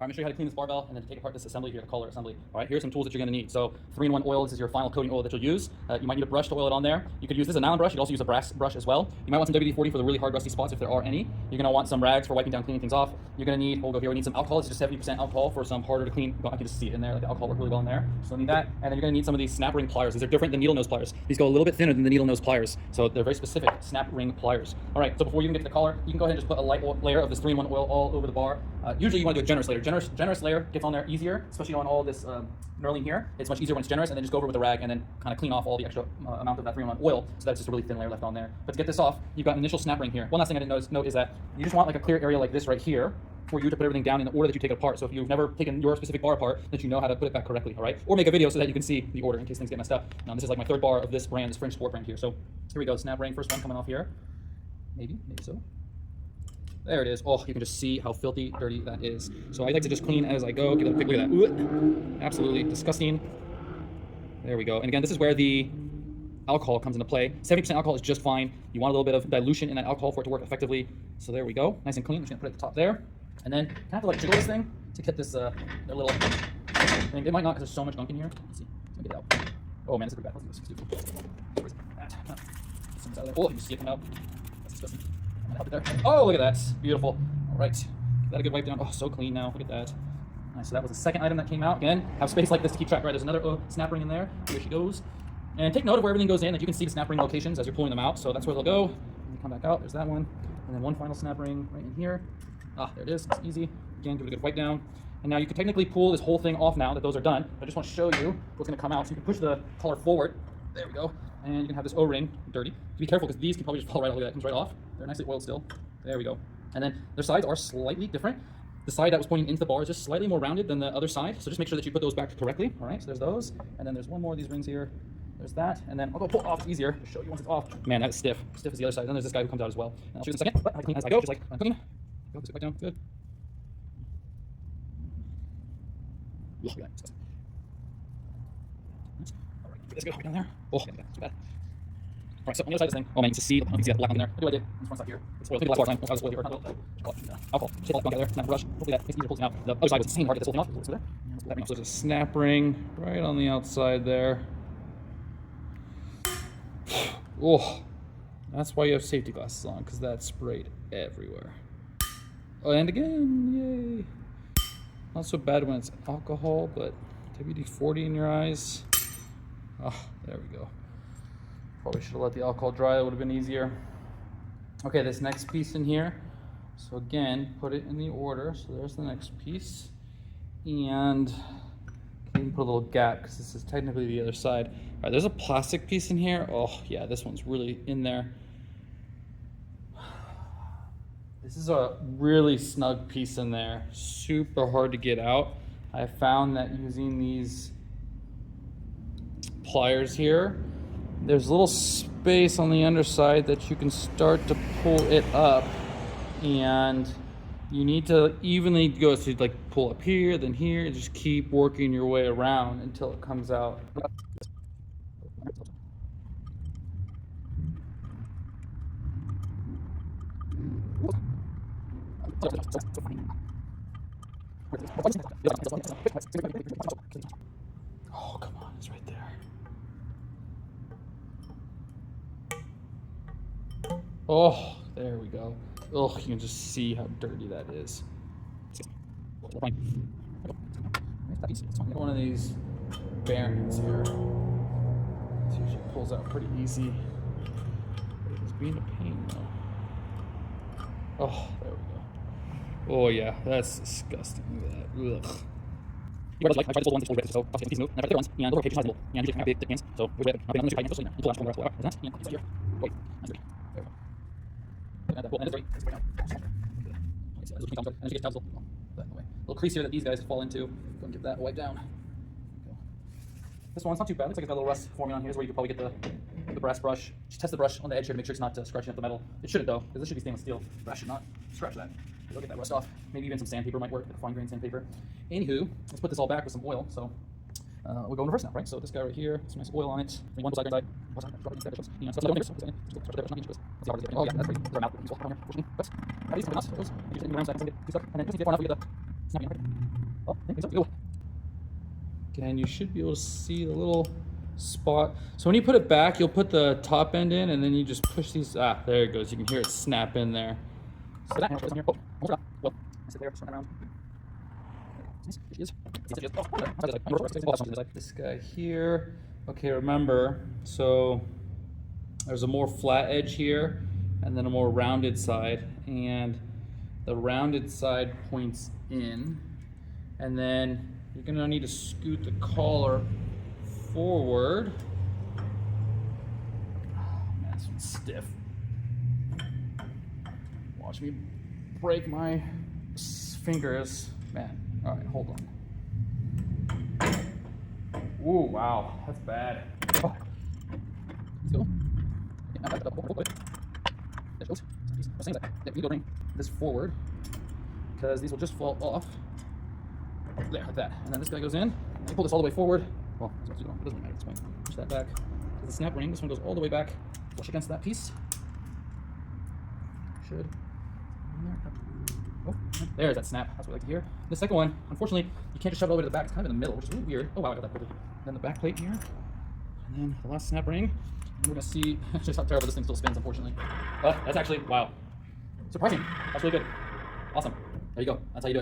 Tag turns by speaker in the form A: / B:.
A: I'm going to show you how to clean this barbell and then to take apart this assembly here, the collar assembly. All right, here's some tools that you're going to need. So 3-in-1 oil, this is your final coating oil that you'll use. You might need a brush to oil it on there. You could use this as a nylon brush. You could also use a brass brush as well. You might want some WD-40 for the really hard rusty spots if there are any. You're going to want some rags for wiping down, cleaning things off. You're going to need, we'll go here, we need some alcohol. It's just 70% alcohol for some harder to clean. I can just see it in there, like the alcohol works really well in there. So you'll need that. And then you're going to need some of these snap ring pliers. These are different than needle nose pliers. These go a little bit thinner than the needle nose pliers. So they're very specific snap ring pliers. All right, so before you even get to the collar, you can go ahead and just put a light layer of this 3-in-1 oil all over the bar. Usually you want to do a generous layer. Generous layer gets on there easier, especially on all this knurling here. It's much easier when it's generous, and then just go over with a rag and then kind of clean off all the extra amount of that 3-in-1 oil, so that's just a really thin layer left on there. But to get this off, you've got an initial snap ring here. One last thing I didn't note is that you just want like a clear area like this right here for you to put everything down in the order that you take it apart. So if you've never taken your specific bar apart, that you know how to put it back correctly, all right? Or make a video so that you can see the order in case things get messed up. Now this is like my 3rd bar of this brand, this French sport brand here. So here we go, snap ring, first one coming off here. Maybe so. There it is. Oh, you can just see how filthy dirty that is. So I like to just clean as I go. Give it a quick look at that. Ooh, absolutely disgusting. There we go. And again, this is where the alcohol comes into play. 70% alcohol is just fine. You want a little bit of dilution in that alcohol for it to work effectively. So there we go. Nice and clean. I'm just gonna put it at the top there. And then I have to like jiggle this thing to get this their little thing. It might not because there's so much gunk in here. Let's see. Let's get it out. Oh man, this is pretty bad. Let's do this. Oh, you can see it come out. That's disgusting. Oh, look at that. Beautiful. All right. Give that a good wipe down. Oh, so clean now. Look at that. Nice. So that was the second item that came out. Again, have space like this to keep track. Right, there's another snap ring in there. Here she goes. And take note of where everything goes in, that you can see the snap ring locations as you're pulling them out. So that's where they'll go. And you come back out. There's that one. And then one final snap ring right in here. Ah, there it is. It's easy. Again, give it a good wipe down. And now you can technically pull this whole thing off now that those are done. I just want to show you what's going to come out. So you can push the collar forward. There we go. And you can have this O-ring dirty. Be careful because these can probably just fall right off. Look at that. It comes right off. They're nicely oiled still. There we go. And then their sides are slightly different. The side that was pointing into the bar is just slightly more rounded than the other side. So just make sure that you put those back correctly. All right, so there's those. And then there's one more of these rings here. There's that. And then I'll go pull it off. It's easier to show you once it's off. Man, that is stiff. Stiff as the other side. Then there's this guy who comes out as well. And I'll show you in a second. But I clean as I go, just like I'm cooking. Go, sit back down. Good. Look at that. All right, let's go down there. Oh, yeah, too bad. All right, so on the other side of this thing, oh man, you can see that black on there. What do I do? This one stop here. It's oil. Take the last bar time. I'll this oil here. Alcohol. Take all that gunk out there. Snap brush. Hopefully that makes it easier pulling out. The other side was insane hard to get this whole thing off. So there. So there's a snap ring right on the outside there. Oh, that's why you have safety glasses on, because that sprayed everywhere. Oh, and again, yay. Not so bad when it's alcohol, but WD-40 in your eyes. Oh, there we go. Probably should have let the alcohol dry. It would have been easier. Okay, this next piece in here. So again, put it in the order. So there's the next piece. And you put a little gap because this is technically the other side. All right, there's a plastic piece in here. Oh yeah, this one's really in there. This is a really snug piece in there. Super hard to get out. I found that using these pliers here, there's a little space on the underside that you can start to pull it up, and you need to evenly go, so like pull up here, then here, and just keep working your way around until it comes out. Oh, come on, it's right there. Oh, there we go. Oh, you can just see how dirty that is. One of these bearings here. It usually pulls out pretty easy. It's being a pain though. Oh, there we go. Oh yeah, that's disgusting. Look at that. Ugh. I tried to pull one to pull so I'll take a piece of and I tried the other ones, and the rotation sizable. And usually have big thick hands, so we're going to try to pull out from the rest of the and it's here. Wait, that's good. There we go. And it's right. It's right now. And as you get towels, little crease here that these guys fall into. Go and get that wiped down. This one's not too bad. Looks like it's got a little rust forming on here. Is where you could probably get the brass brush. Just test the brush on the edge here to make sure it's not scratching up the metal. It shouldn't though, because this should be stainless steel. Brass should not scratch that. Go get that rust off. Maybe even some sandpaper might work, like a fine grain sandpaper. Anywho, let's put this all back with some oil. So we'll go in reverse now, right? So this guy right here, some nice oil on it. One side, side. Oh yeah, that's pretty. How do you something else? And then just need to get far enough to get the Oh, I think so. Again, you should be able to see the little spot. So when you put it back, you'll put the top end in, and then you just push these. Ah, there it goes. You can hear it snap in there. So that here. Oh, almost got. Well, sit there, turn around. She is. This guy here. Okay, remember. So there's a more flat edge here, and then a more rounded side, and the rounded side points in, and then you're gonna need to scoot the collar forward. Oh man, this one's stiff. Watch me break my fingers. Man, all right, hold on. Ooh, wow, that's bad. Oh. Let's go. There it goes. Yeah, you go bring this forward, because these will just fall off. There, like that. And then this guy goes in, and you pull this all the way forward. Well, it doesn't really matter at this point. Push that back. The snap ring, this one goes all the way back, flush against that piece. Should. Oh, there's that snap. That's what I like to hear. The second one, unfortunately, you can't just shove it all the way to the back. It's kind of in the middle, which is really weird. Oh wow, I got that quickly. Then the back plate here. And then the last snap ring. And we're gonna see just how terrible this thing still spins, unfortunately. But that's actually, wow. Surprising. That's really good. Awesome. There you go. That's how you do it.